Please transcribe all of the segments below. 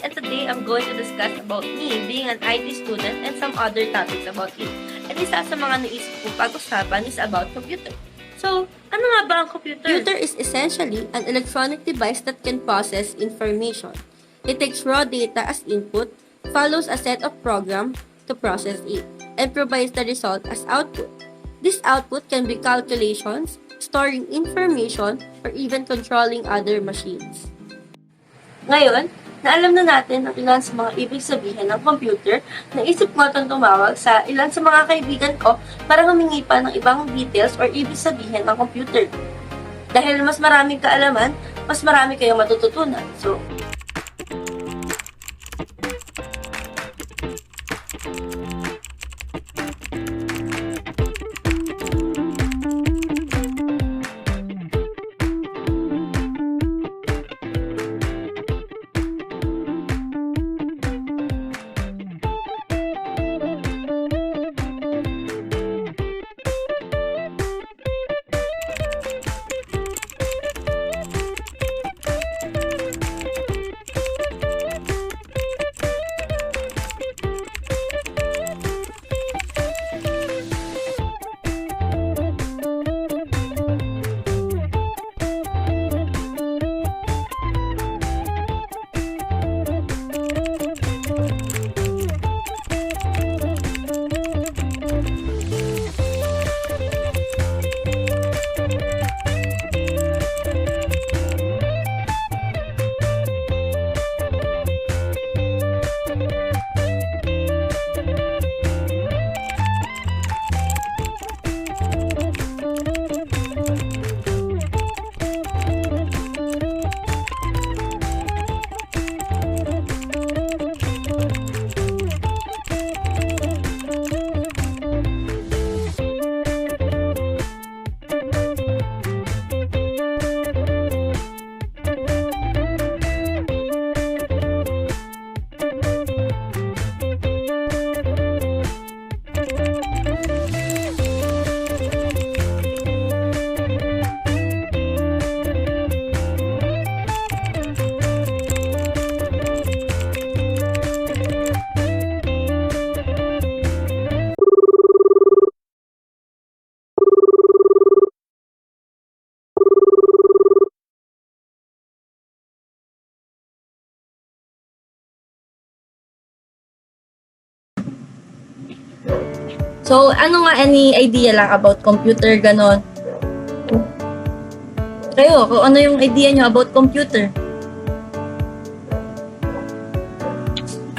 and today I'm going to discuss about me being an IT student and some other topics about it. At isa sa mga naisip ko pag-usapan is about computer. So, ano nga ba ang computer? Computer is essentially an electronic device that can process information. It takes raw data as input, follows a set of programs to process it, and provides the result as output. This output can be calculations, storing information, or even controlling other machines. Ngayon, na alam na natin ang ilan sa mga ibig sabihin ng computer, naisip ko itong tumawag sa ilan sa mga kaibigan ko para humingi pa ng ibang details or ibig sabihin ng computer. Dahil mas maraming kaalaman, mas marami kayong matututunan. So, ano nga any idea lang about computer, ganon? Kayo, kung ano yung idea nyo about computer?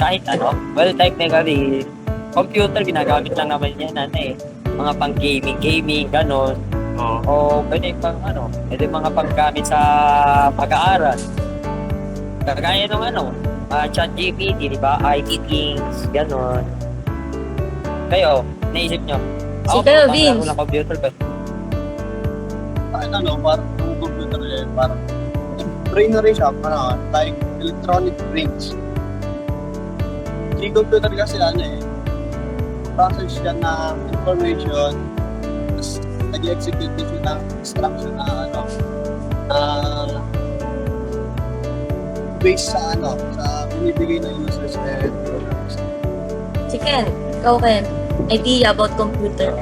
Kahit ano, well, technically, computer, ginagamit lang naman yan, mga pang gaming, gano'n. O pwede mga panggamit sa pag-aaral. Kagaya ng ChatGPT, di ba? IT things, gano'n. Kayo, naisip nyo? Kayo, Vince. Ako lang computer ba? Parang yung computer parang brain na rin siya, like electronic brains. Yung computer kasi process siya ng information, tapos nag-execute din siya ng instruction na based sa binibigay ng users and programs. Si Ken, ikaw Ken, idea about computer.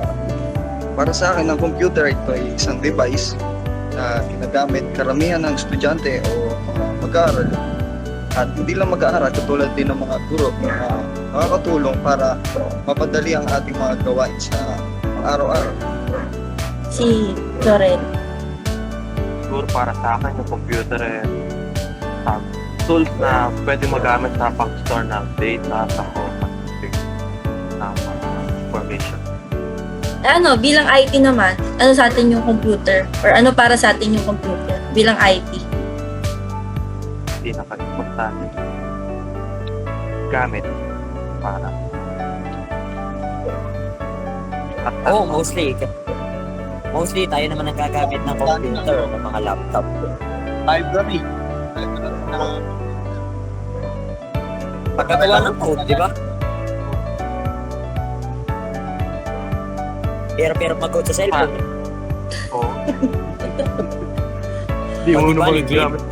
Para sa akin, ang computer ito ay isang device na ginagamit karamihan ng estudyante o mga mag-aaral. At hindi lang mag-aaral, katulad din ng mga guro na makakatulong para mapadali ang ating mga gawain sa araw-araw. Si Loren. Siguro para sa akin, yung computer tools na pwede magamit sa pag-store ng data sa information. Bilang IT naman, ano sa atin yung computer? Or ano para sa atin yung computer? Bilang IT. Hindi nakalimutan gamit para Mostly tayo naman nagagamit ng computer, ng mga laptop. Library. Pagkagawa ng code, di ba? Pero mag-code sa cellphone. Oo. Hindi mo naman gamit.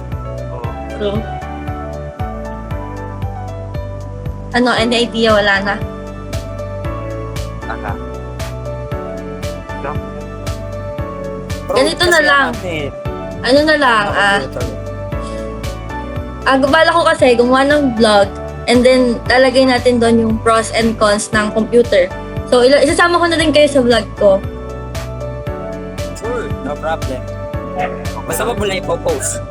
So, Ano, any idea? Wala na. Ala. Ganito na lang. Kasi Ano na lang, computer. gabala ko kasi gumawa ng vlog and then lalagay natin doon yung pros and cons ng computer. So, isasama ko na din kayo sa vlog ko. Sure, no problem. Basta mo mula ipopost.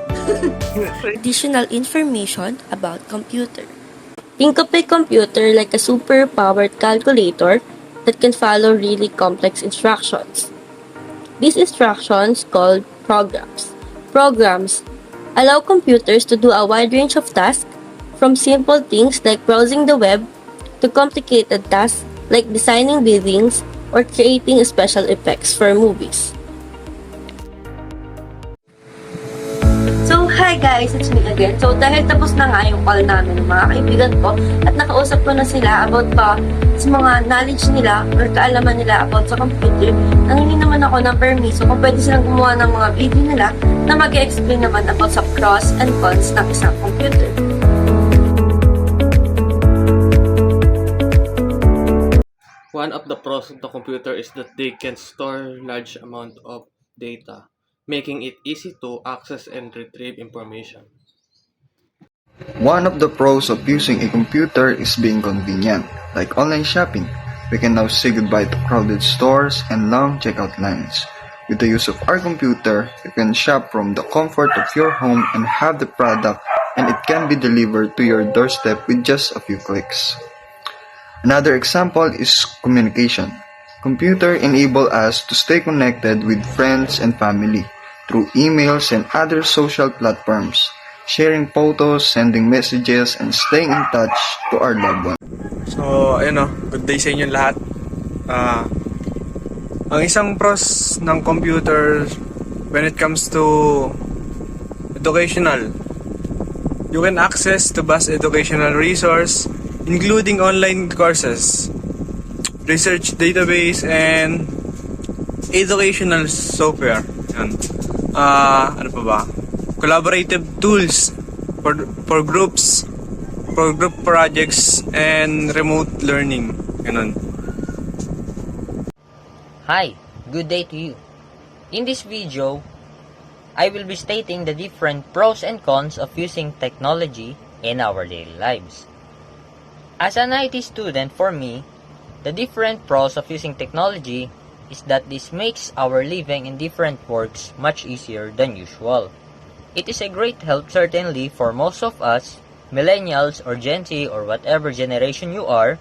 Additional information about computer. Think of a computer like a super-powered calculator that can follow really complex instructions. These instructions, called programs. Programs allow computers to do a wide range of tasks, from simple things like browsing the web to complicated tasks like designing buildings or creating special effects for movies. So, hi guys! It's me again. So, dahil tapos na nga yung call namin ng mga kaibigan ko at nakausap ko na sila about pa sa mga knowledge nila or kaalaman nila about sa computer, nangingi naman ako ng permiso kung pwede silang gumawa ng mga video nila na mag-explain naman about sa pros and cons ng isang computer. One of the pros of the computer is that they can store large amount of data, making it easy to access and retrieve information. One of the pros of using a computer is being convenient, like online shopping. We can now say goodbye to crowded stores and long checkout lines. With the use of our computer, you can shop from the comfort of your home and have the product, and it can be delivered to your doorstep with just a few clicks. Another example is communication. Computer enable us to stay connected with friends and family through emails and other social platforms, sharing photos, sending messages, and staying in touch to our loved ones. So, ayun o. Good day sa inyo lahat. Ang isang pros ng computer when it comes to educational, you can access to vast educational resource including online courses, research database, and educational software. Yan. Ano pa ba? Collaborative tools for groups, for group projects, and remote learning. Ganun. Hi, good day to you. In this video, I will be stating the different pros and cons of using technology in our daily lives. As an IT student, for me, the different pros of using technology is that this makes our living in different works much easier than usual. It is a great help certainly for most of us, millennials or Gen Z or whatever generation you are.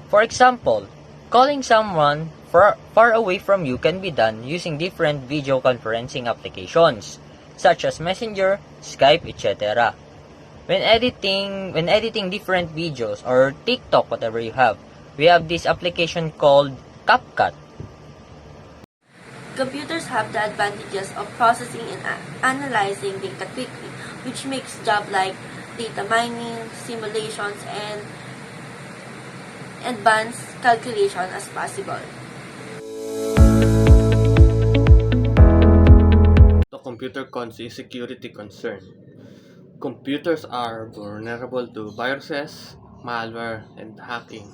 For example, calling someone far away from you can be done using different video conferencing applications such as Messenger, Skype, etc. When editing different videos or TikTok, whatever you have, we have this application called CapCut. Computers have the advantages of processing and analyzing data quickly, which makes jobs like data mining, simulations, and advanced calculation as possible. The computer cons is security concern. Computers are vulnerable to viruses, malware, and hacking,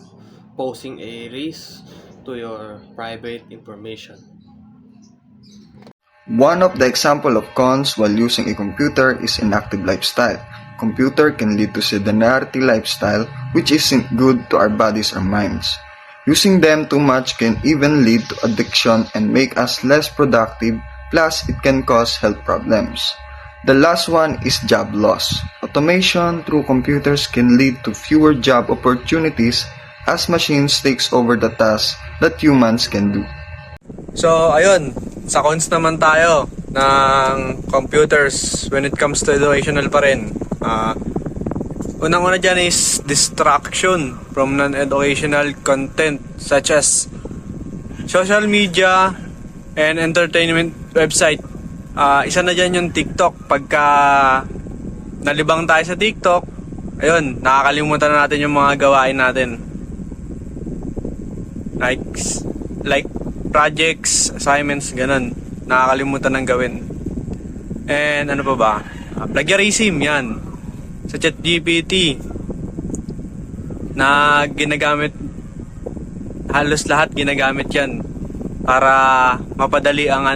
posing a risk to your private information. One of the example of cons while using a computer is inactive lifestyle. Computer can lead to sedentary lifestyle, which isn't good to our bodies or minds. Using them too much can even lead to addiction and make us less productive, plus it can cause health problems. The last one is job loss. Automation through computers can lead to fewer job opportunities as machines takes over the tasks that humans can do. So, ayun. Sa cons naman tayo ng computers when it comes to educational pa rin. Unang-una dyan is distraction from non-educational content such as social media and entertainment website. Isa na dyan yung TikTok. Pagka nalibang tayo sa TikTok, ayun, nakakalimutan na natin yung mga gawain natin. Like projects, assignments, ganun. Nakakalimutan ng gawin. And ano pa ba? Plagiarism, yan. Sa ChatGPT. na ginagamit, halos lahat ginagamit yan para mapadali ang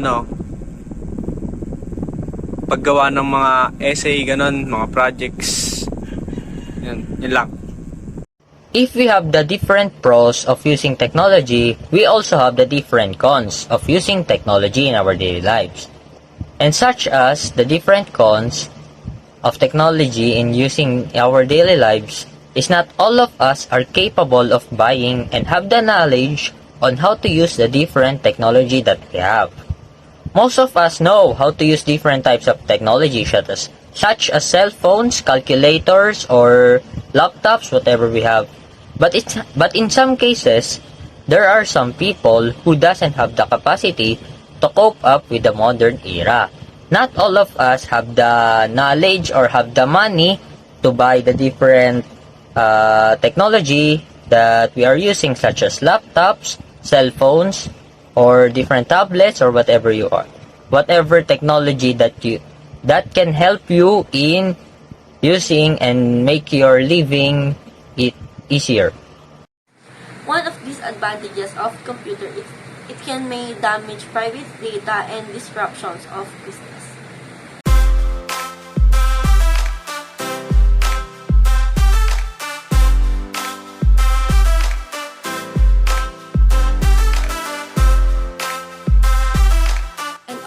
paggawa ng mga essay, ganon, mga projects. Yun lang. If we have the different pros of using technology, we also have the different cons of using technology in our daily lives. And such as the different cons of technology in using our daily lives is not all of us are capable of buying and have the knowledge on how to use the different technology that we have. Most of us know how to use different types of technology such as cell phones, calculators, or laptops, whatever we have. But in some cases, there are some people who doesn't have the capacity to cope up with the modern era. Not all of us have the knowledge or have the money to buy the different technology that we are using, such as laptops, cell phones, or different tablets, or whatever technology that can help you in using and make your living it easier. One of these advantages of computer is it may damage private data and disruptions of business.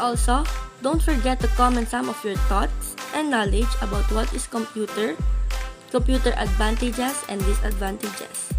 Also, don't forget to comment some of your thoughts and knowledge about what is computer advantages and disadvantages.